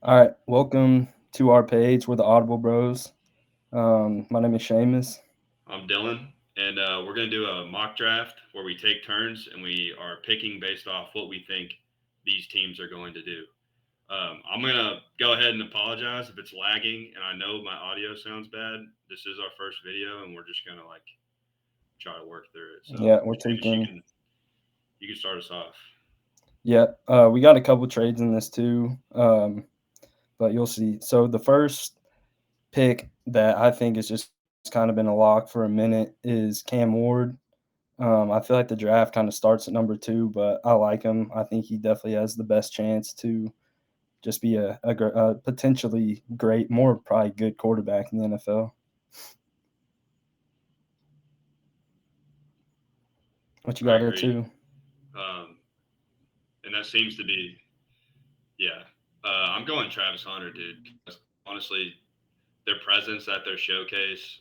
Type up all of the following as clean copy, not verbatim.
All right, welcome to our page. We're the Audible Bros. My name is Seamus. I'm Dylan, and we're going to do a mock draft where we take turns and we are picking based off what we think these teams are going to do. I'm going to go ahead and apologize if it's lagging, and I know my audio sounds bad. This is our first video, and we're just going to try to work through it. So, Yeah, we're James, taking. you can start us off. Yeah, we got a couple trades in this too, but you'll see. So the first pick that I think has just kind of been a lock for a minute is Cam Ward. I feel like the draft kind of starts at number two, but I like him. I think he definitely has the best chance to just be a potentially great, more probably good quarterback in the NFL. What you I got there agree. too? Um, and that seems to be, yeah. I'm going Travis Hunter, dude, because honestly, their presence at their showcase.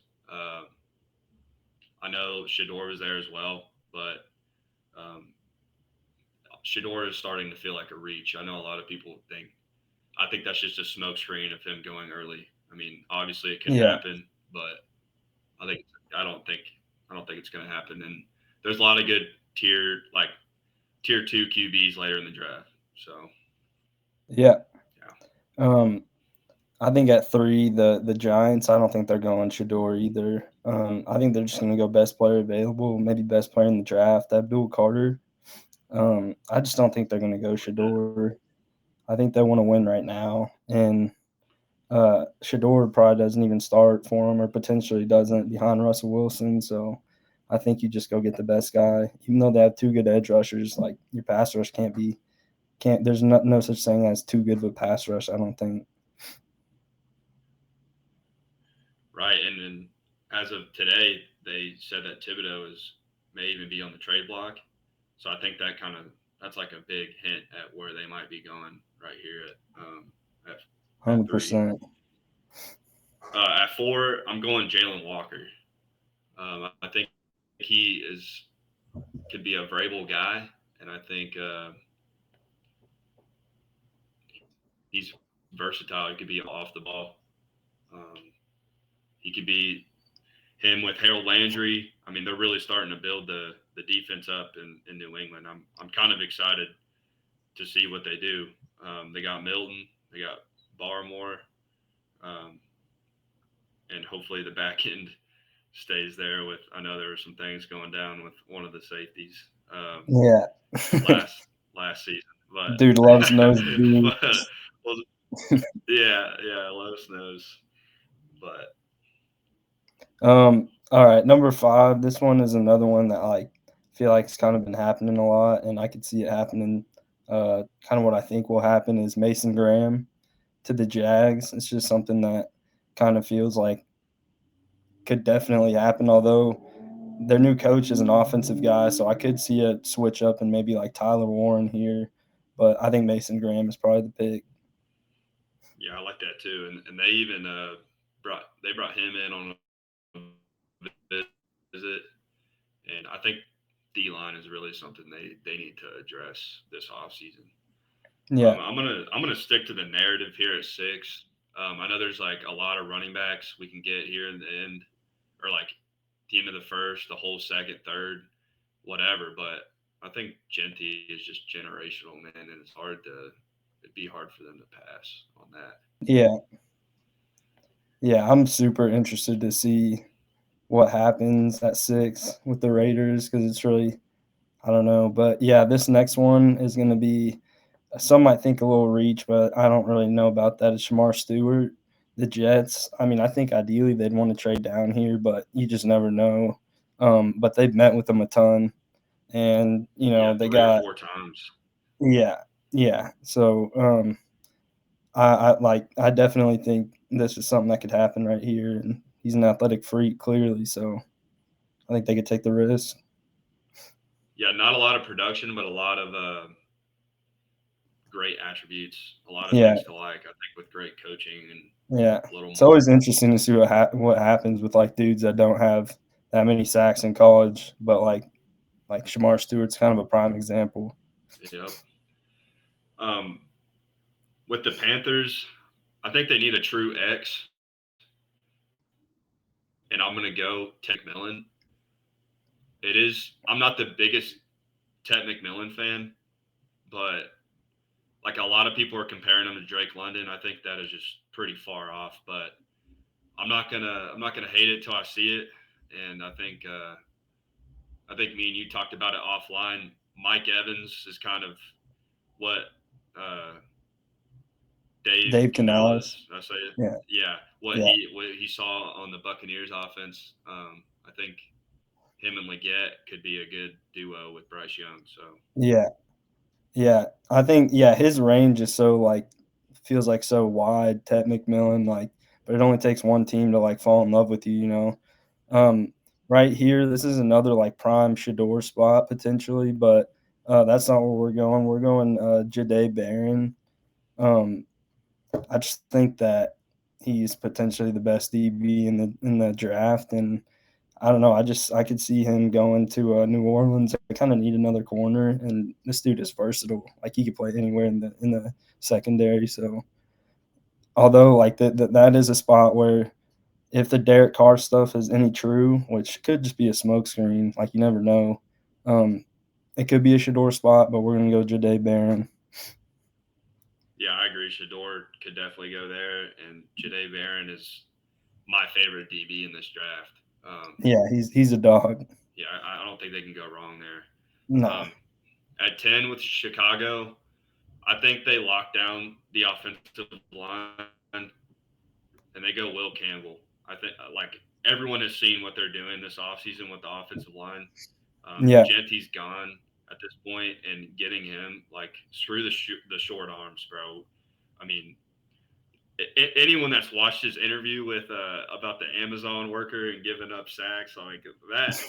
I know Shador was there as well, but um, Shador is starting to feel like a reach. I know a lot of people think. I think that's just a smokescreen of him going early. I mean, obviously it could Yeah, happen, but I think I don't think I don't think it's going to happen. And there's a lot of good tier two QBs later in the draft. So yeah. yeah, Um, I think at three, the Giants. I don't think they're going Shador either. I think they're just going to go best player available, maybe best player in the draft, Abdul Carter. I just don't think they're going to go I'm with that. Shador. I think they want to win right now, and Shador probably doesn't even start for him, or potentially doesn't behind Russell Wilson. So I think you just go get the best guy, even though they have two good edge rushers. Like your pass rush can't be can't. There's no such thing as too good of a pass rush. I don't think. Right, and then as of today, they said that Thibodeau is may even be on the trade block. So I think that's like a big hint at where they might be going right here at 3. 100%. At 4, I'm going Jalen Walker. I think he is could be a variable guy, and I think he's versatile. He could be off the ball. Um, he could be him with Harold Landry. I mean, they're really starting to build the defense up in New England. I'm kind of excited to see what they do. They got Milton, they got Barmore, um, and hopefully the back end stays there. With I know there were some things going down with one of the safeties Yeah. last last season, but Dude loves nose being. but well, yeah, let us knows. But All right, number five. This one is another one that like feel like it's kind of been happening a lot, and I could see it happening. Kind of what I think will happen is Mason Graham to the Jags. It's just something that kind of feels like could definitely happen. Although their new coach is an offensive guy, so I could see a switch up and maybe like Tyler Warren here. But I think Mason Graham is probably the pick. yeah, I like that too. And they even brought him in on a visit, and I think D line is really something they need to address this off season. Yeah, I'm gonna stick to the narrative here at 6. I know there's like a lot of running backs we can get here in the end, or like the end of the first, the whole second, third, whatever. But I think Genty is just generational, man, and it'd be hard for them to pass on that. yeah, yeah. I'm super interested to see what happens at six with the Raiders because it's really I don't know, but yeah, this next one is going to be some might think a little reach, but I don't really know about that. It's Shamar Stewart, the Jets. I mean, I think ideally they'd want to trade down here, but you just never know. But they've met with them a ton, and Yeah, they 3 or got 4 times. yeah, yeah. So I definitely think this is something that could happen right here, and he's an athletic freak clearly, so I think they could take the risk. Yeah, not a lot of production, but a lot of great attributes. A lot of Yeah, things to like. I think with great coaching and yeah. a little It's more. always interesting to see what happens with like dudes that don't have that many sacks in college, but like Shamar Stewart's kind of a prime example. Yep. Um, with the Panthers, I think they need a true X, and I'm gonna go Ted McMillan. It is. I'm not the biggest Ted McMillan fan, but like a lot of people are comparing him to Drake London. I think that is just pretty far off. But I'm not gonna hate it till I see it. And I think me and you talked about it offline. Mike Evans is kind of what uh, Dave Dave Canales. Canales. I say it. Yeah, Yeah, yeah, what he saw on the Buccaneers offense. I think him and Leggett could be a good duo with Bryce Young. So yeah, yeah. I think his range is so like feels like so wide. Ted McMillan, like, but it only takes one team to like fall in love with you. Um, right here, this is another like prime Shador spot potentially, but that's not where we're going. We're going Jahdae Barron. Um, I just think that he's potentially the best DB in the draft, and I don't know. I could see him going to New Orleans. I kind of need another corner, and this dude is versatile. Like he could play anywhere in the secondary. So although like that is a spot where if the Derek Carr stuff is any true, which could just be a smokescreen, like you never know. Um, it could be a Shador spot, but we're gonna go Jahdae Barron. yeah, I agree. Shador could definitely go there, and Jahdae Barron is my favorite DB in this draft. Yeah, he's a dog. Yeah, I don't think they can go wrong there. No. Um, at 10 with Chicago, I think they lock down the offensive line and they go Will Campbell. I think like everyone has seen what they're doing this offseason with the offensive line. Yeah, Gentry's gone at this point, and getting him like screw the short arms, bro. I mean, anyone that's watched his interview with about the Amazon worker and giving up sacks like that,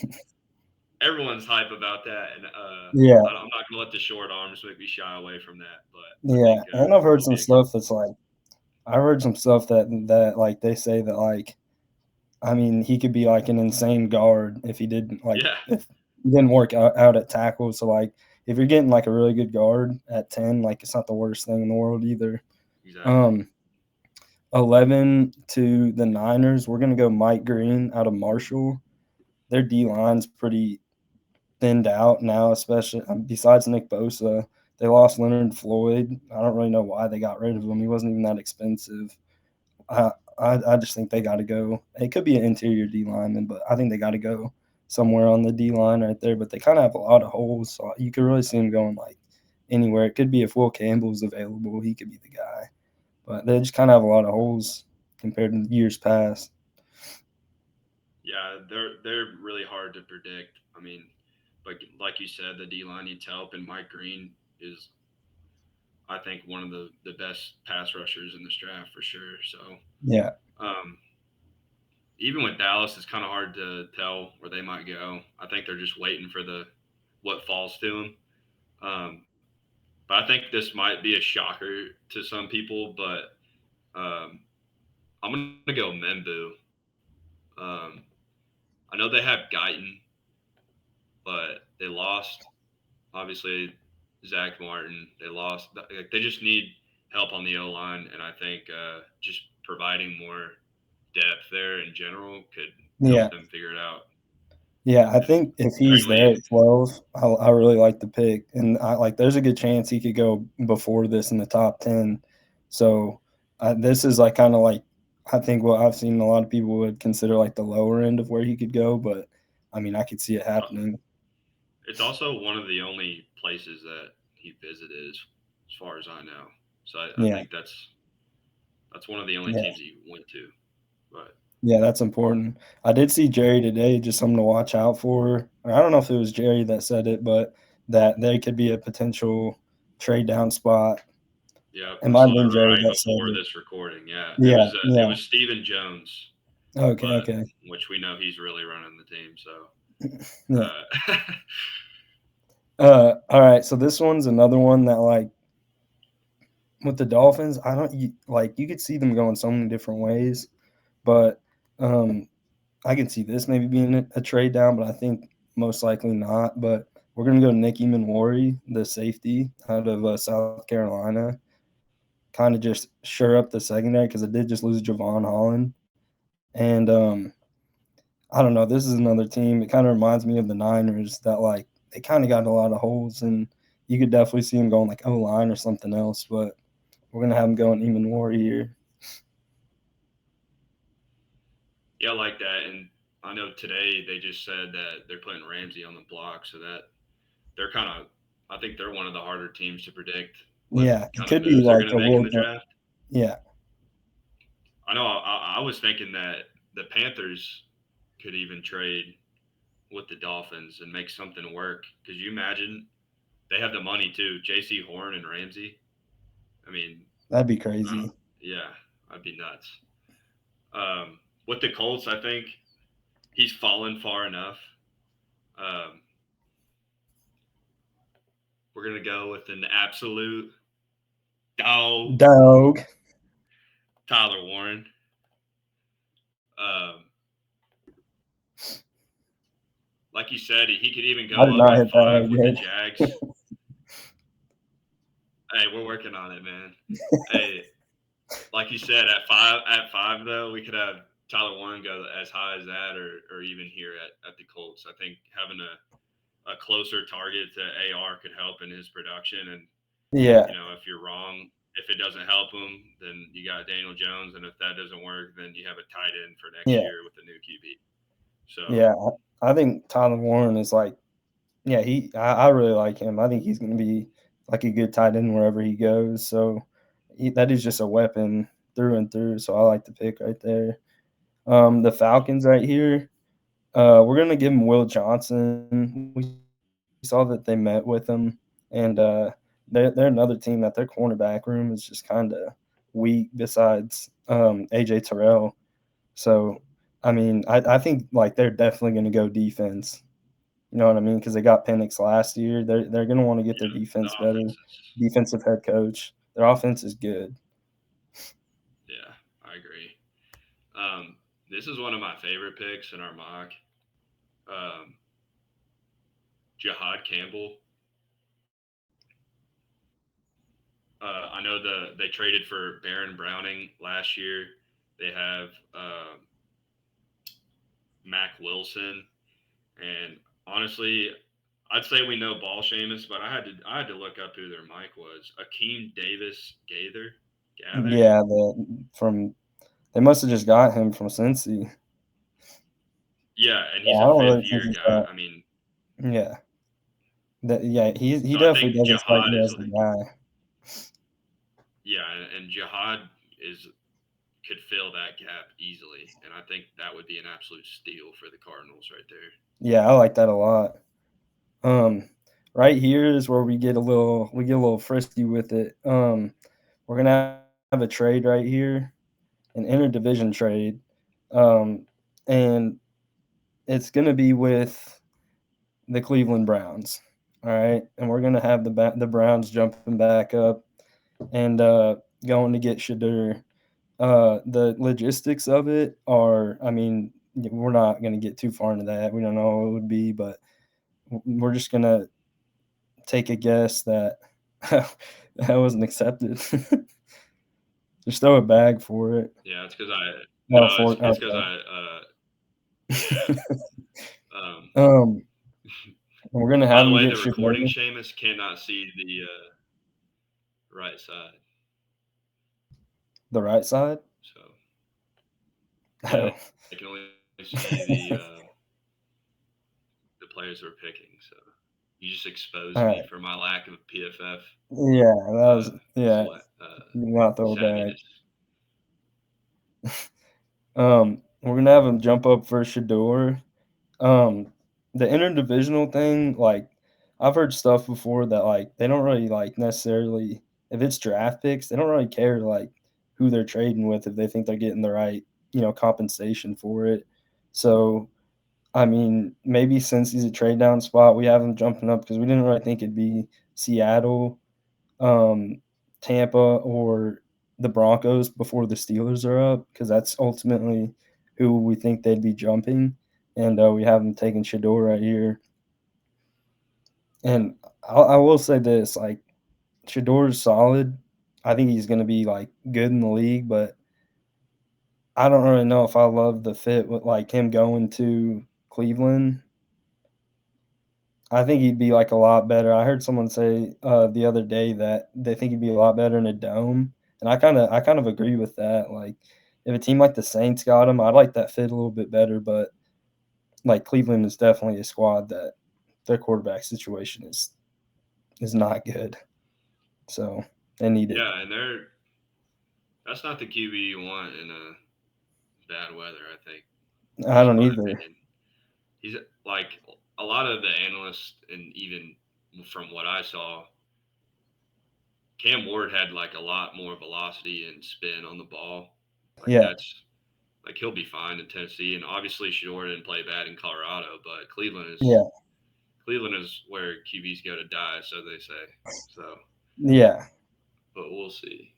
everyone's hype about that, and yeah, I'm not gonna let the short arms make me shy away from that. But I yeah. think And I've heard he'll some be a good. stuff that's like I heard some stuff that like they say that like I mean he could be like an insane guard if he didn't like Yeah, if he didn't work out at tackle. So like if you're getting like a really good guard at 10, like it's not the worst thing in the world either. exactly. Um 11 to the Niners, we're gonna go Mike Green out of Marshall. Their D line's pretty thinned out now, especially besides Nick Bosa. They lost Leonard Floyd. I don't really know why they got rid of him. He wasn't even that expensive. I just think they got to go. It could be an interior D lineman, but I think they got to go somewhere on the D line right there. But they kind of have a lot of holes, so you could really see them going like anywhere. It could be if Will Campbell's available, he could be the guy. But they just kind of have a lot of holes compared to years past. Yeah, they're really hard to predict. I mean, but like you said, the D line needs help, and Mike Green is, I think, one of the best pass rushers in this draft for sure. So Yeah, um, even with Dallas, it's kind of hard to tell where they might go. I think they're just waiting for the what falls to them. Um, but I think this might be a shocker to some people, but I'm gonna go Membu. Um, I know they have Guyton, but they lost obviously Zach Martin. They lost. Like, they just need help on the O line, and I think just providing more depth there in general could help yeah. them figure it out. Yeah, I And think if he's there Strictly, at 12, I really like the pick, and I like. There's a good chance he could go before this in the top 10. So this is like kind of like I think what I've seen a lot of people would consider like the lower end of where he could go, but I mean I could see it happening. it's also one of the only places that he visited, as far as I know. So I Yeah, think that's one of the only yeah, teams he went to. But yeah. That's important. I did see Jerry today, just something to watch out for. Or I don't know if it was Jerry that said it, but that they could be a potential trade down spot. yeah, It I might have saw been it Jerry right that said before it. this recording. Yeah, Yeah, it yeah. was Stephen Jones, Okay, but okay. which we know he's really running the team. So Yeah. uh, All right. So this one's another one that like with the Dolphins, I don't like you could see them going so many different ways, but um I can see this maybe being a trade down, but I think most likely not. But we're gonna go Nicky Manwari, the safety out of South Carolina. kind of just shore up the secondary because it did just lose Javon Holland. And I don't know. This is another team. It kind of reminds me of the Niners that like they kind of got a lot of holes, and you could definitely see them going like O line or something else. But we're gonna have them going even more here. Yeah, I like that. And I know today they just said that they're putting Ramsey on the block, so that they're kind of. I think they're one of the harder teams to predict what Yeah, it kind of could be moves they're like going to a make in little. the draft. Yeah, I know I was thinking that the Panthers could even trade with the Dolphins and make something work. Because you imagine they have the money too. J.C. Horn and Ramsey. I mean, that'd be I don't. crazy. Yeah, I'd be nuts. With the Colts, I think he's fallen far enough. Um, we're gonna go with an absolute dog, Dog. Tyler Warren. Um, like you said, he could even I go did up not at hit that five hard with the yet. Jags. Hey, we're working on it, man. Hey, like you said, at five though, we could have Tyler Warren go as high as that, or even here at the Colts. I think having a closer target to AR could help in his production. And Yeah, if you're wrong, if it doesn't help him, then you got Daniel Jones, and if that doesn't work, then you have a tight end for next yeah, year with the new QB. So yeah. I think Tyler Warren is like, yeah, I really like him. I think he's going to be like a good tight end wherever he goes. So that is just a weapon through and through. So I like the pick right there. The Falcons right here. We're gonna give him Will Johnson. We saw that they met with him, and they're another team that their cornerback room is just kind of weak. Besides AJ Terrell, so I mean, I think like they're definitely going to go defense. You know what I mean? Because they got Penix last year. They're going to want to get their yeah, the defense better. offense is Defensive head coach. Their offense is good. yeah, I agree. Um, this is one of my favorite picks in our mock. Um, Jihad Campbell. I know they traded for Baron Browning last year. They have Mac Wilson, and honestly, I'd say we know Ball Sheamus, but I had to look up who their Mike was. Akeem Davis Gather. Yeah, from they must have just got him from Cincy. Yeah, and Yeah, he's I a don't fifth really think year he's guy. that. I mean, Yeah, yeah, he so I definitely think doesn't strike Jihad me is as the like guy. yeah, and Jihad is could fill that gap easily, and I think that would be an absolute steal for the Cardinals right there. Yeah, I like that a lot. Um, right here is where we get a little frisky with it. We're gonna have a trade right here, an interdivision trade, um, and it's gonna be with the Cleveland Browns. All right, and we're gonna have the Browns jumping back up and going to get Shadur. The logistics of it are, I mean, we're not going to get too far into that. We don't know what it would be, but we're just going to take a guess that that wasn't accepted. Just throw a bag for it. Yeah, it's because I No, no, for it's because okay. I yeah. Um, um, we're going to by have the them way, get the recording Shadur, Seamus cannot see the right side, the right side. so yeah, Oh. they can only see the players we're picking. So you just exposed All me right. for my lack of PFF Yeah, that was yeah. You do not throw a bag. savviness. We're gonna have him jump up for Shador. Um, the interdivisional thing, like I've heard stuff before that like they don't really like necessarily if it's draft picks, they don't really care like who they're trading with if they think they're getting the right, compensation for it. So I mean, maybe since he's a trade down spot, we have him jumping up because we didn't really think it'd be Seattle, um, Tampa, or the Broncos before the Steelers are up because that's ultimately who we think they'd be jumping. And we have them taking Shador right here. And I will say this: like Shador is solid. I think he's gonna be, like, good in the league, but I don't really know if I love the fit with, like, him going to Cleveland. I think he'd be, like, a lot better. I heard someone say, the other day that they think he'd be a lot better in a dome, and I kind of agree with that, like, if a team like the Saints got him, I'd like that fit a little bit better, but, like, Cleveland is definitely a squad that their quarterback situation is not good, so they need it. Yeah, and that's not the QB you want in a bad weather. I think, I just don't my either. opinion. He's like a lot of the analysts, and even from what I saw, Cam Ward had like a lot more velocity and spin on the ball. Like Yeah, that's like he'll be fine in Tennessee, and obviously Shador didn't play bad in Colorado, but yeah, Cleveland is where QBs go to die, so they say. So, yeah. but we'll see.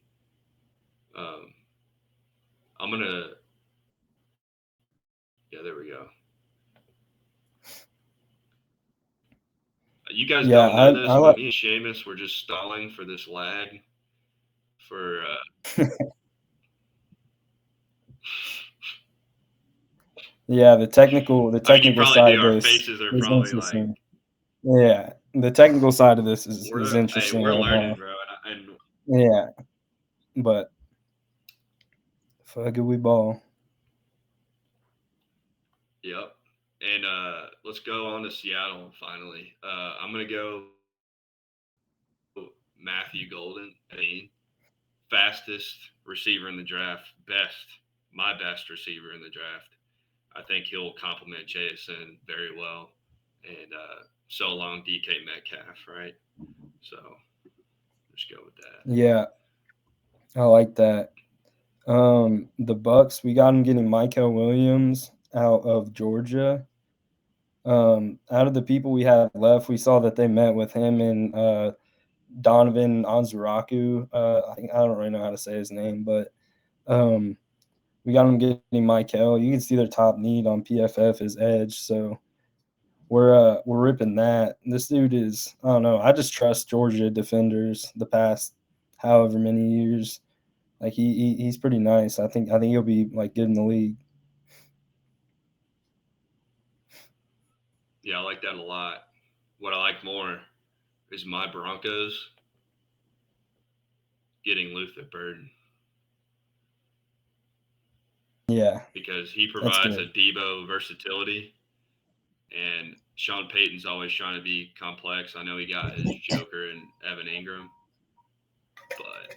Um, I'm gonna, yeah, there we go. You guys Yeah, don't know I this, but like me and Seamus were just stalling for this lag for. yeah, the I mean, you technical probably side do. of Our this faces are is probably like interesting. Yeah, the technical side of this is hey, interesting we're right learning, now. bro. And Yeah, but fuck it, we ball. yep. And let's go on to Seattle finally. I'm gonna go Matthew Golden, fastest receiver in the draft, my best receiver in the draft. I think he'll complement Jason very well, and so long DK Metcalf, right? So let's go with that. Yeah, I like that. The Bucks, we got him getting Michael Williams out of Georgia. Out of the people we have left, we saw that they met with him and Donovan Onzaraku. I don't really know how to say his name, but um, we got him getting Michael. You can see their top need on PFF is edge, so we're ripping that. This dude is I don't know. I just trust Georgia defenders the past however many years. Like he's pretty nice. I think he'll be like good in the league. Yeah, I like that a lot. What I like more is my Broncos getting Luther Burden Yeah, because he that's provides a good. Debo versatility, and Sean Payton's always trying to be complex. I know he got his Joker and Evan Ingram, but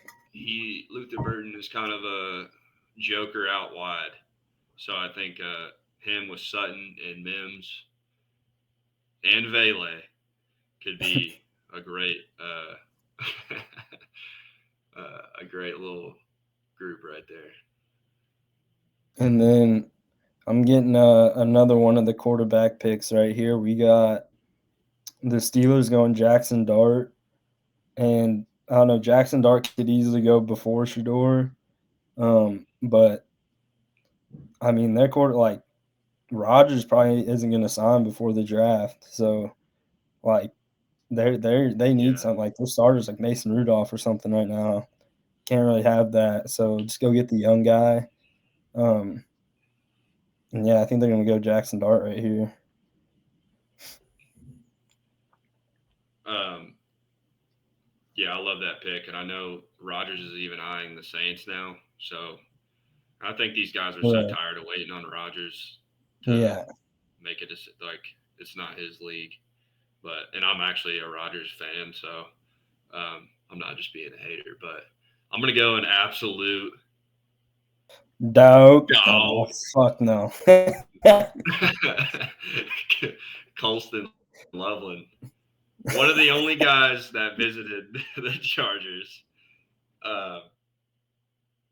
Luther Burden is kind of a Joker out wide. So I think him with Sutton and Mims and Vele could be a great a great little group right there. And then I'm getting another one of the quarterback picks right here. We got the Steelers going Jackson Dart, and I don't know. Jackson Dart could easily go before Shador, but I mean their quarter like Rodgers probably isn't going to sign before the draft, so like they need Yeah. something like their starters like Mason Rudolph or something right now. Can't really have that, so just go get the young guy. Um, and yeah, I think they're going to go Jackson Dart right here. Um, yeah, I love that pick, and I know Rogers is even eyeing the Saints now. So I think these guys are so Yeah, tired of waiting on Rogers to yeah. make it like it's not his league. But and I'm actually a Rogers fan, so I'm not just being a hater. But I'm gonna go an absolute Dog. Oh dog, fuck no. Colston Loveland, one of the only guys that visited the Chargers. Uh,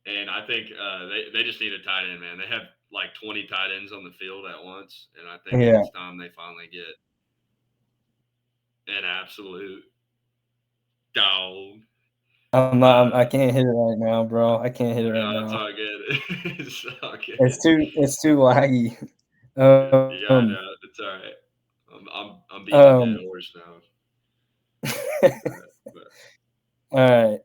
and I think they just need a tight end, man. They have like 20 tight ends on the field at once, and I think Yeah, it's time they finally get an absolute dog. I Uh, can't hit it right now, bro. I can't hit it right no, it's now. all good. It's all good. It's too laggy. Yeah, I Um, know. It's all right. I'm beating a dead um, horse now. all But right.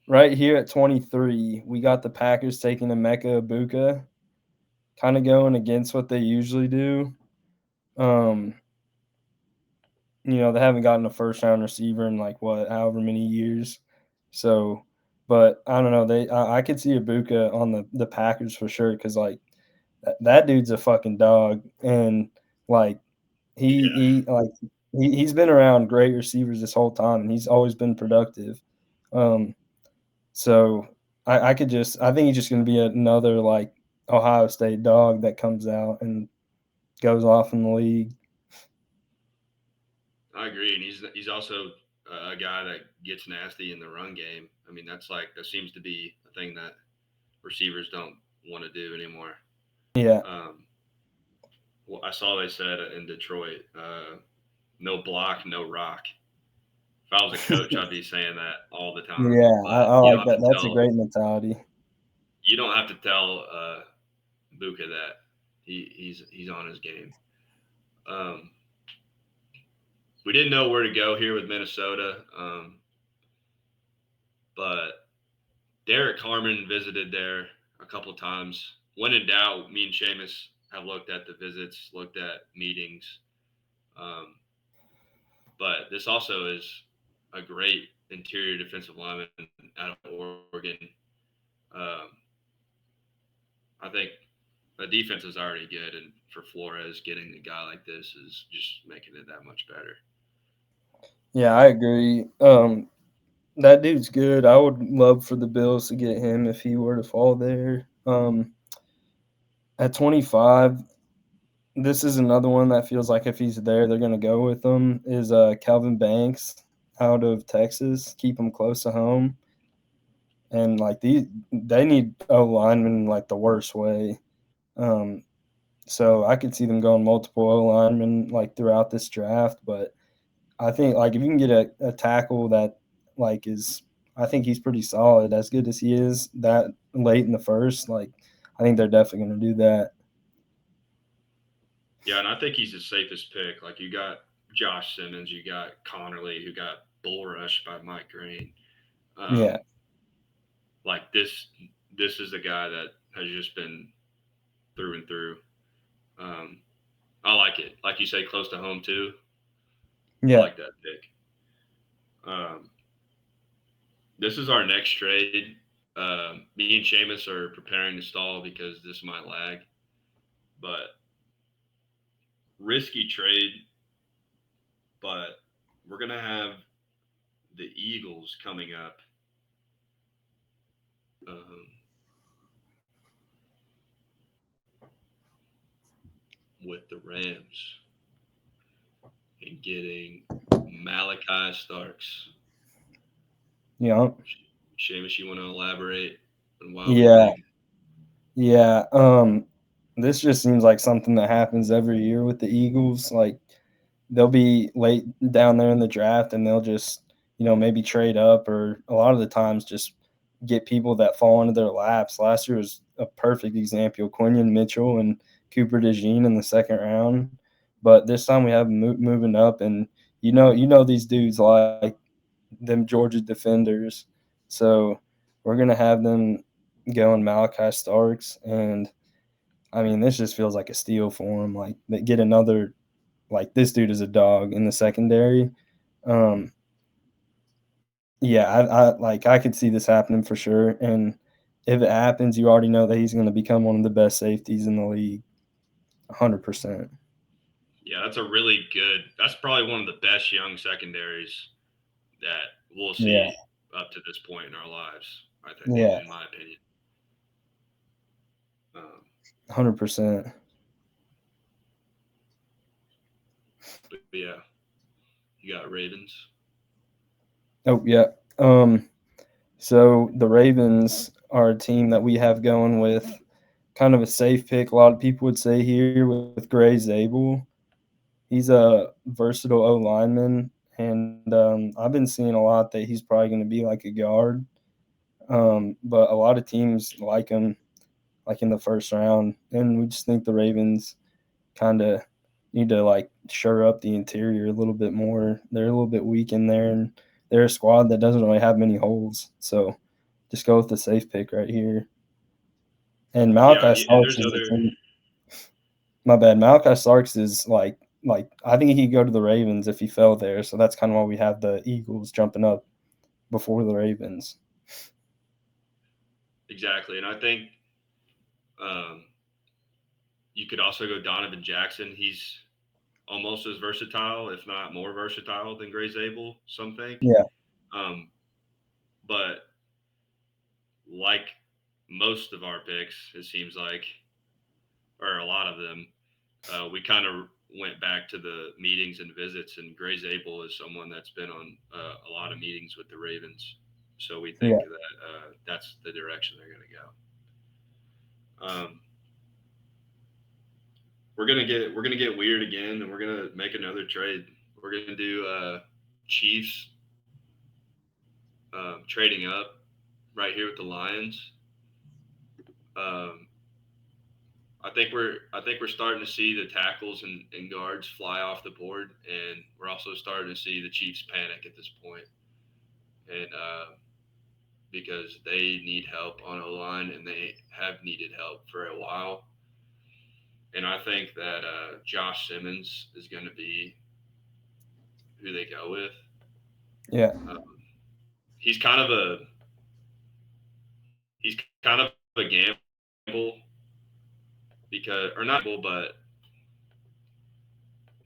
right here at 23, we got the Packers taking Emeka Ibuka, kind of going against what they usually do. Um, they haven't gotten a first round receiver in like what, however many years. So, but I don't know. I could see Ibuka on the Packers for sure because like that dude's a fucking dog, and like Yeah, he's been around great receivers this whole time, and he's always been productive. Um, so I think he's just going to be another like Ohio State dog that comes out and goes off in the league. I agree, and he's also a guy that gets nasty in the run game. I mean, that seems to be a thing that receivers don't want to do anymore. Yeah. Um, well, I saw they said in Detroit, no block, no rock. If I was a coach, I'd be saying that all the time. Yeah, But I like that. That's a great mentality. you don't have to tell Buka that he's on his game. Um, we didn't know where to go here with Minnesota, but Derek Harmon visited there a couple times. When in doubt, me and Seamus have looked at the visits, looked at meetings. Um, but this also is a great interior defensive lineman out of Oregon. Um, I think the defense is already good, and for Flores, getting a guy like this is just making it that much better. Yeah, I agree. That dude's good. I would love for the Bills to get him if he were to fall there. At 25, this is another one that feels like if he's there, they're going to go with him. Is Calvin Banks out of Texas? Keep him close to home. And like they need O linemen like the worst way. Um, so I could see them going multiple O linemen like throughout this draft. But I think like if you can get a tackle that like is, I think he's pretty solid, as good as he is that late in the first. Like I think they're definitely going to do that. Yeah, and I think he's the safest pick. Like you got Josh Simmons, you got Connerly, who got bull rushed by Mike Green. Yeah, Um, like this is a guy that has just been through and through. Um, I like it. Like you say, close to home too. I yeah, like that pick. Um, this is our next trade. Me and Seamus are preparing to stall because this might lag, but risky trade. But we're gonna have the Eagles coming up. Um, with the Rams and getting Malachi Starks. yeah, Seamus, you want to elaborate on why we yeah, think? yeah. This just seems like something that happens every year with the Eagles. Like they'll be late down there in the draft and they'll just, maybe trade up or a lot of the times just get people that fall into their laps. Last year was a perfect example. Quinion Mitchell and Cooper DeJean in the second round. But this time we have them moving up, and these dudes like them Georgia defenders. So we're gonna have them going Malachi Starks, and I mean this just feels like a steal for them. Like they get another, like this dude is a dog in the secondary. Um, yeah, I could see this happening for sure. And if it happens, you already know that he's going to become one of the best safeties in the league, 100%. Yeah, that's a really good. That's probably one of the best young secondaries that we'll Yeah, see up to this point in our lives. I think, yeah, in my opinion. Um, 100%. but yeah, you got Ravens. Oh yeah. Um, so the Ravens are a team that we have going with kind of a safe pick. A lot of people would say here with Gray Zabel. He's a versatile O lineman, and I've been seeing a lot that he's probably going to be like a guard. But a lot of teams like him, like in the first round, and we just think the Ravens kind of need to like shore up the interior a little bit more. They're a little bit weak in there, and they're a squad that doesn't really have many holes. So just go with the safe pick right here. And Yeah, Malachi and Starks there's is other. my bad. Malachi Starks is like I think he could go to the Ravens if he fell there. So that's kind of why we have the Eagles jumping up before the Ravens. Exactly, and I think um, you could also go Donovan Jackson. He's almost as versatile, if not more versatile, than Gray Zabel. Some think, Yeah, um, but like most of our picks, it seems like, or a lot of them, we kind of went back to the meetings and visits, and Gray Zabel is someone that's been on a lot of meetings with the Ravens. So we yeah, think that that's the direction they're going to go. We're gonna get weird again, and we're gonna make another trade. We're gonna do Chiefs trading up right here with the Lions. Um, I think we're starting to see the tackles and guards fly off the board, and we're also starting to see the Chiefs panic at this point, and because they need help on O line, and they have needed help for a while. And I think that Josh Simmons is going to be who they go with. yeah, Um, he's kind of a he's kind of a gamble because, or not gamble, but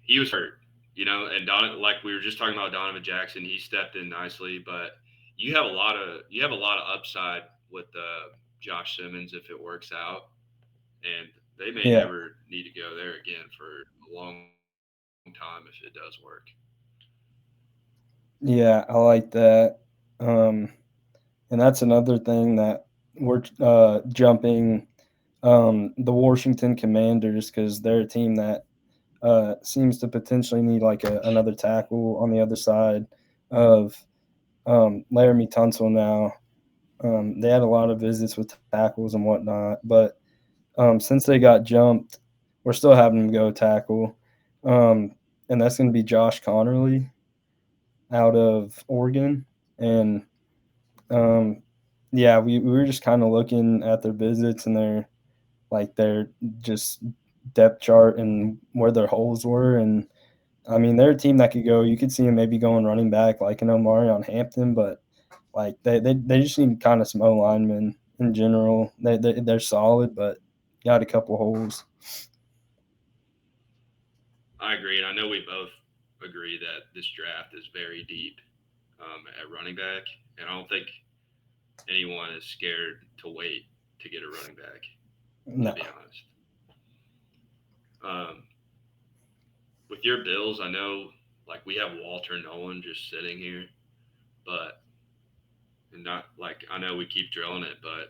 he was hurt, and like we were just talking about Donovan Jackson, he stepped in nicely, but you have a lot of upside with Josh Simmons if it works out, and they may yeah, never need to go there again for a long time if it does work. yeah. I like that. Um, and that's another thing that we're jumping the Washington Commanders because they're a team that seems to potentially need like another tackle on the other side of Laramie Tunsil now. They had a lot of visits with tackles and whatnot, but since they got jumped, we're still having them go tackle. Um, and that's going to be Josh Connerly out of Oregon. And um, yeah, we were just kind of looking at their visits and their just depth chart and where their holes were. And I mean, they're a team that could go. You could see them maybe going running back like an Omarion Hampton, but like they just need kind of some O linemen in general. They're solid, but got a couple holes. I agree, and I know we both agree that this draft is very deep at running back, and I don't think anyone is scared to wait to get a running back. To No, be honest, um, with your Bills, I know like we have Walter Nolan just sitting here, but and not like I know we keep drilling it, but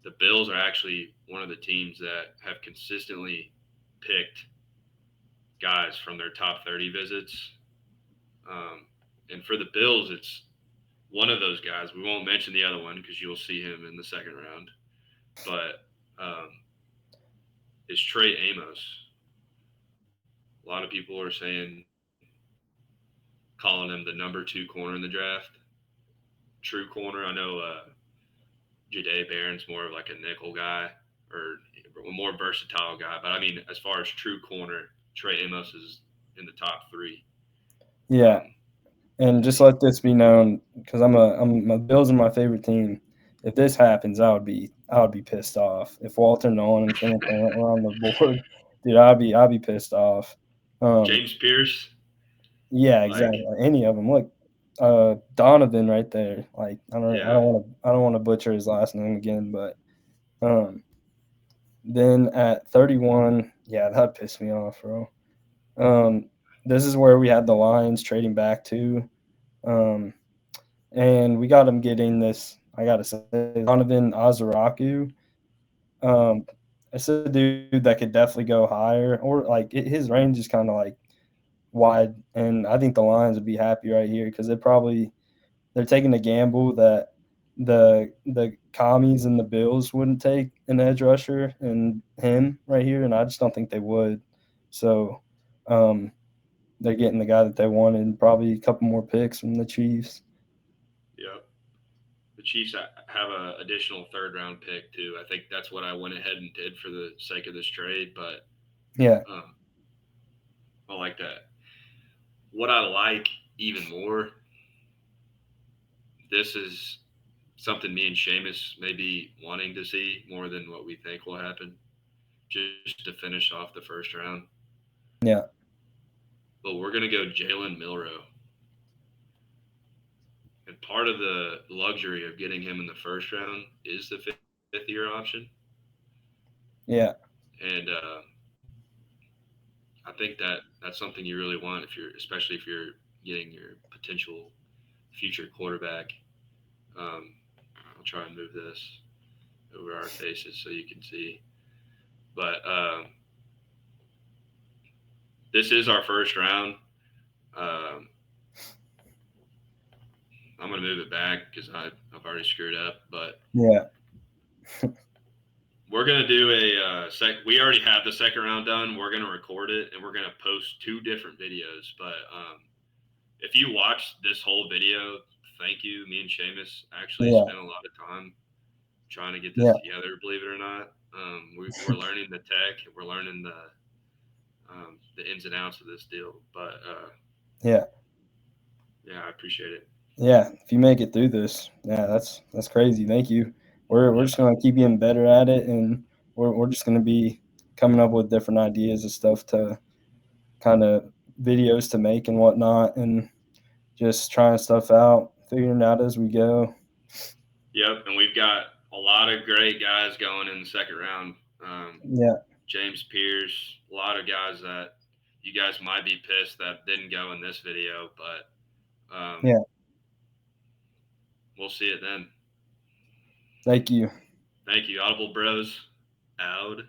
the Bills are actually one of the teams that have consistently picked guys from their top 30 visits. Um, and for the Bills, it's one of those guys. We won't mention the other one because you'll see him in the second round. But it's Trey Amos. A lot of people are saying, calling him the number two corner in the draft. True corner. I know Jade Barron's more of like a nickel guy or a more versatile guy. But I mean, as far as true corner, Trey Amos is in the top three. yeah, Um, and to just me. let this be known because I'm my Bills are my favorite team. If this happens, I would be pissed off. If Walter Nolan and Kenneth Grant were on the board, dude, I'd be pissed off. Um, James Pierce, yeah, like, exactly. Any of them. Look, Donovan right there. Like yeah, I don't want to butcher his last name again, but um, then at 31, yeah, that pissed me off, bro. Um, this is where we had the Lions trading back to, um, and we got him getting this. I gotta say, Donovan Azaraku. Um, it's a dude that could definitely go higher, or like his range is kind of like wide, and I think the Lions would be happy right here because they're taking a gamble that the commies and the Bills wouldn't take an edge rusher and him right here, and I just don't think they would. So um, they're getting the guy that they wanted, and probably a couple more picks from the Chiefs. yeah. the Chiefs have a additional third round pick too. I think that's what I went ahead and did for the sake of this trade. But Yeah. I like that. What I like even more, this is something me and Seamus may be wanting to see more than what we think will happen, just to finish off the first round. Yeah. But we're going to go Jalen Milrow. And part of the luxury of getting him in the first round is the fifth year option. Yeah. And I think that's something you really want if you're, especially if you're getting your potential future quarterback. I'll try and move this over our faces so you can see. But this is our first round. Um, I'm going to move it back because I've already screwed up. But Yeah. we're going to do we already have the second round done. We're going to record it and we're going to post two different videos. But if you watch this whole video, thank you. Me and Seamus actually Yeah. spent a lot of time trying to get this Yeah. together, believe it or not. We're learning the tech, we're learning the ins and outs of this deal. But Yeah. yeah, I appreciate it. Yeah. If you make it through this, yeah, that's crazy. Thank you. We're Yeah, just gonna keep getting better at it, and we're just gonna be coming up with different ideas and stuff to kind of videos to make and whatnot, and just trying stuff out, figuring it out as we go. yep. And we've got a lot of great guys going in the second round. Yeah. James Pierce, a lot of guys that you guys might be pissed that didn't go in this video, but Yeah. we'll see it then. Thank you. Thank you, Audible Bros. Out.